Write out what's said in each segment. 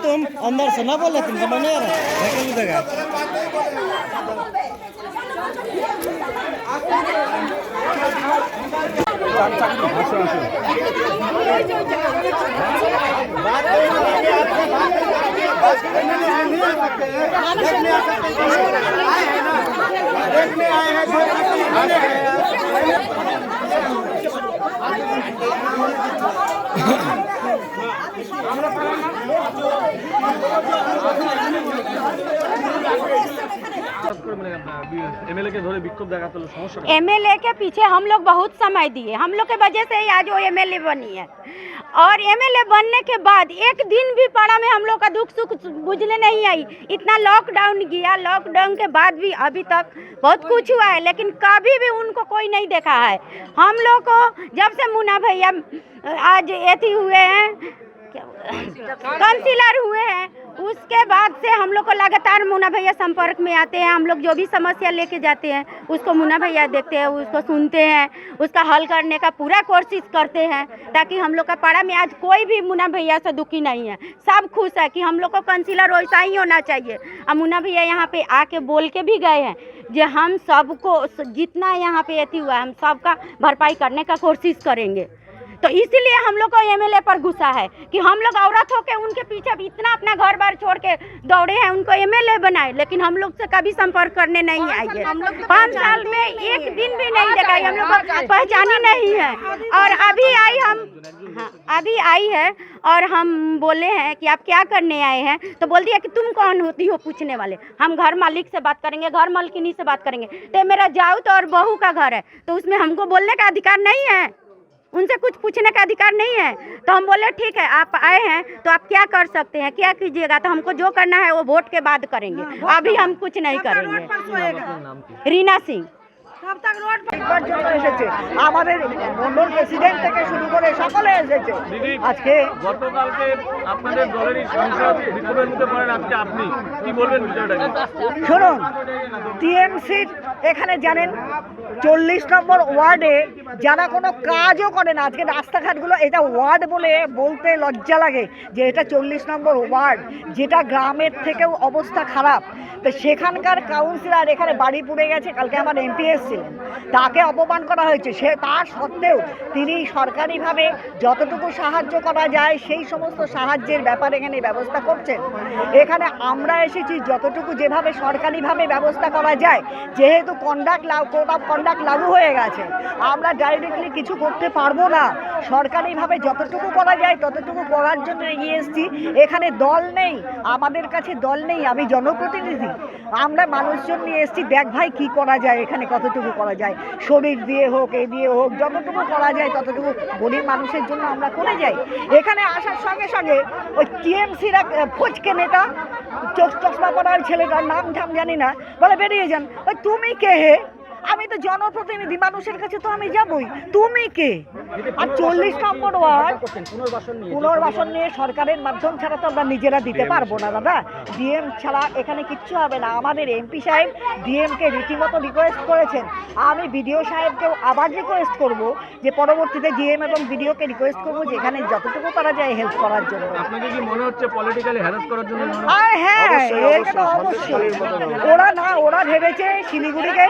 तुम अंदर से ना बोले तुम समझ नहीं आ रहा है क्या देगा देखने आए हैं एमएलए के पीछे हम लोग बहुत समय दिए, हम लोग के वजह से ही आज वो एमएलए बनी है। और एमएलए बनने के बाद एक दिन भी पाड़ा में हम लोग का दुख सुख बुझने नहीं आई। इतना लॉकडाउन गया, लॉकडाउन के बाद भी अभी तक बहुत कुछ हुआ है, लेकिन कभी भी उनको कोई नहीं देखा है। हम लोग को जब से मुन्ना भैया आज एथी हुए हैं, काउंसिलर हुए हैं, उसके बाद से हम लोग को लगातार मुन्ना भैया संपर्क में आते हैं। हम लोग जो भी समस्या लेके जाते हैं उसको मुन्ना भैया देखते हैं, उसको सुनते हैं, उसका हल करने का पूरा कोशिश करते हैं, ताकि हम लोग का पाड़ा में आज कोई भी मुन्ना भैया से दुखी नहीं है। सब खुश है कि हम लोग को काउंसिलर वैसा ही होना चाहिए। और मुन्ना भैया यहाँ पे आके बोल के भी गए हैं जो हम सबको जितना यहाँ पे एथी हुआ हम सबका भरपाई करने का कोशिश करेंगे। तो इसीलिए हम लोग को एमएलए पर गुस्सा है कि हम लोग औरत होके उनके पीछे इतना अपना घर बार छोड़ के दौड़े हैं, उनको एमएलए बनाए, लेकिन हम लोग से कभी संपर्क करने नहीं आई है। 5 साल में एक दिन भी नहीं देखा, हम लोग को पहचानी नहीं है। और अभी आई है और हम बोले हैं कि आप क्या करने आए हैं, तो बोल दिया कि तुम कौन होती हो पूछने वाले। हम घर मालिक से बात करेंगे, घर मालकिनी से बात करेंगे। तो मेरा जाऊ तो और बहू का घर है, तो उसमें हमको बोलने का अधिकार नहीं है, उनसे कुछ पूछने का अधिकार नहीं है। तो हम बोले ठीक है, आप आए हैं तो आप क्या कर सकते हैं, क्या कीजिएगा। तो हमको जो करना है वो वोट के बाद करेंगे, अभी हम कुछ नहीं करेंगे। रीना सिंह। আমাদের মন্ডল প্রেসিডেন্ট থেকে শুরু করে সকলে এসেছে। আজকে গতকালকে আপনাদের দলেরই সাংসদ বিক্ষোভের মুখে পড়েন, আজকে আপনি কি বলবেন বিষয়টা? শুনুন, টিএমসি এখানে জানেন 40 নম্বর ওয়ার্ডে যারা কোনো কাজও করে না, আজকে রাস্তাঘাটগুলো এটা ওয়ার্ড বলে বলতে লজ্জা লাগে যে এটা 40 নম্বর ওয়ার্ড, যেটা গ্রামের থেকেও অবস্থা খারাপ। তো সেখানকার কাউন্সিলর এখানে বাড়ি পুড়ে গেছে, কালকে আমার এমপি এসেছিলেন, তাকে অপমান করা হয়েছে। সে তার সত্ত্বেও তিনি সরকারিভাবে যতটুকু সাহায্য করা যায় সেই সমস্ত সাহায্যের ব্যাপারে এখানে ব্যবস্থা করছেন। এখানে আমরা এসেছি যতটুকু যেভাবে সরকারিভাবে ব্যবস্থা করা যায়, যেহেতু কোড অফ কন্ডাক্ট লাগু হয়ে গেছে, আমরা ডাইরেক্টলি কিছু করতে পারবো না। সরকারিভাবে যতটুকু করা যায় ততটুকু করার জন্য এগিয়ে এসেছি। এখানে দল নেই, আমাদের কাছে দল নেই, আমি জনপ্রতিনিধি। আমরা মানুষজন নিয়ে এসেছি, দেখ ভাই কী করা যায়, এখানে কতটুকু করা যায়, শরীর দিয়ে হোক, এ দিয়ে হোক, যতটুকু করা যায় ততটুকু গরিব মানুষের জন্য আমরা করে যাই। এখানে আসার সঙ্গে সঙ্গে ওই টিএমসির এক ফচকে নেতা, চশমা পড়ার ছেলেটার নাম ঠাম জানি না, বলে বেরিয়ে যান। ওই তুমি কে হে? আমি তো জনপ্রতিনিধি, মানুষের কাছে তো আমি যাবই, তুমি কে? আর 40 নম্বর ওয়ার্ড পুনর্বাসন নিয়ে সরকারের মাধ্যম ছাড়া তো আমরা নিজেরা দিতে পারবো না দাদা। ডিএম ছাড়া এখানে কিচ্ছু হবে না। আমাদের এমপি সাহেব ডিএমকে রীতিমতো রিকোয়েস্ট করেছেন, আমি বিডিও সাহেবকেও আবার রিকোয়েস্ট করব যে পরবর্তীতে ডিএম এবং বিডিওকে রিকোয়েস্ট করবো যে এখানে যতটুকু করা যায় হেল্প করার জন্য। আপনাকে কি মনে হচ্ছে পলিটিক্যালি হ্যারাস করার জন্য? হ্যাঁ, এটা অবশ্যই। ওরা ভেবেছে শিলিগুড়িকে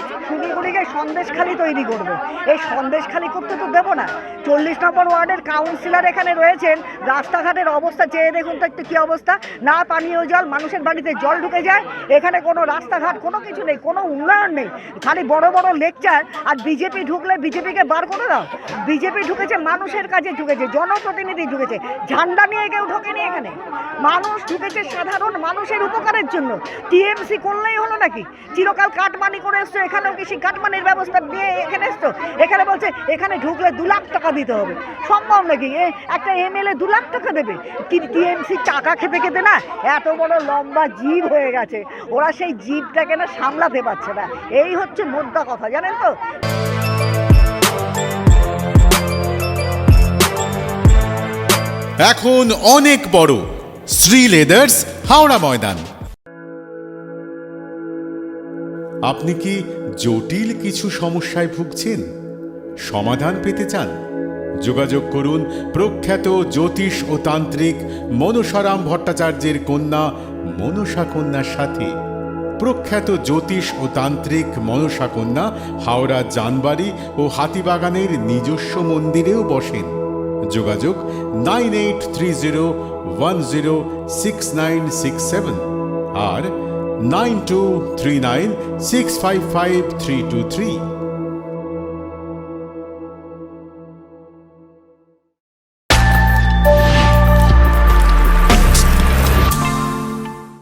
সন্দেশখালি তৈরি করবে। এই সন্দেশখালি করতে তো দেবো না। 40 নম্বর ওয়ার্ডের কাউন্সিলর এখানে রয়েছেন, রাস্তাঘাটের অবস্থা চেয়ে দেখুন তো একটু কী অবস্থা। না পানীয় জল, মানুষের বাড়িতে জল ঢুকে যায়, এখানে কোনো রাস্তাঘাট কোনো কিছু নেই, কোনো উন্নয়ন নেই, খালি বড় বড় লেকচার। আর বিজেপি ঢুকলে বিজেপিকে বার করে দাও। বিজেপি ঢুকেছে মানুষের কাছে, ঢুকেছে জনপ্রতিনিধি, ঢুকেছে ঝান্ডা নিয়ে, কেউ ঢোকেনি এখানে। মানুষ ঢুকেছে সাধারণ মানুষের উপকারের জন্য। টিএমসি করলেই হলো নাকি? চিরকাল কাটমানি করে এসছো, এখানেও কি সেই কাটমানির ব্যবস্থা দিয়ে এখানে এসছো? এখানে বলছে এখানে ঢুকলে 2 লাখ টাকা দিতে হবে। সম্ভব নাকি? একটা এমএলএ 2 লাখ টাকা দেবে? কি টিএমসি টাকা খেতে খেতে না এত বড় লম্বা জীব হয়ে গেছে, ওরা সেই জীবটাকে না সামলাতে পারছে না। এই হচ্ছে মোদ্দা কথা, জানেন তো। এখন অনেক বড় শ্রী লেদার্স হাওড়া ময়দান। আপনি কি জটিল কিছু সমস্যায় ভুগছেন, সমাধান পেতে চান? যোগাযোগ করুন প্রখ্যাত জ্যোতিষ ও তান্ত্রিক মনসারাম ভট্টাচার্যের কন্যা মনসা কন্যার সাথে। প্রখ্যাত জ্যোতিষ ও তান্ত্রিক মনসা কন্যা হাওড়া জানবাড়ি ও হাতিবাগানের নিজস্ব মন্দিরেও বসেন। যোগাযোগ 9830106967 আর 9239655323।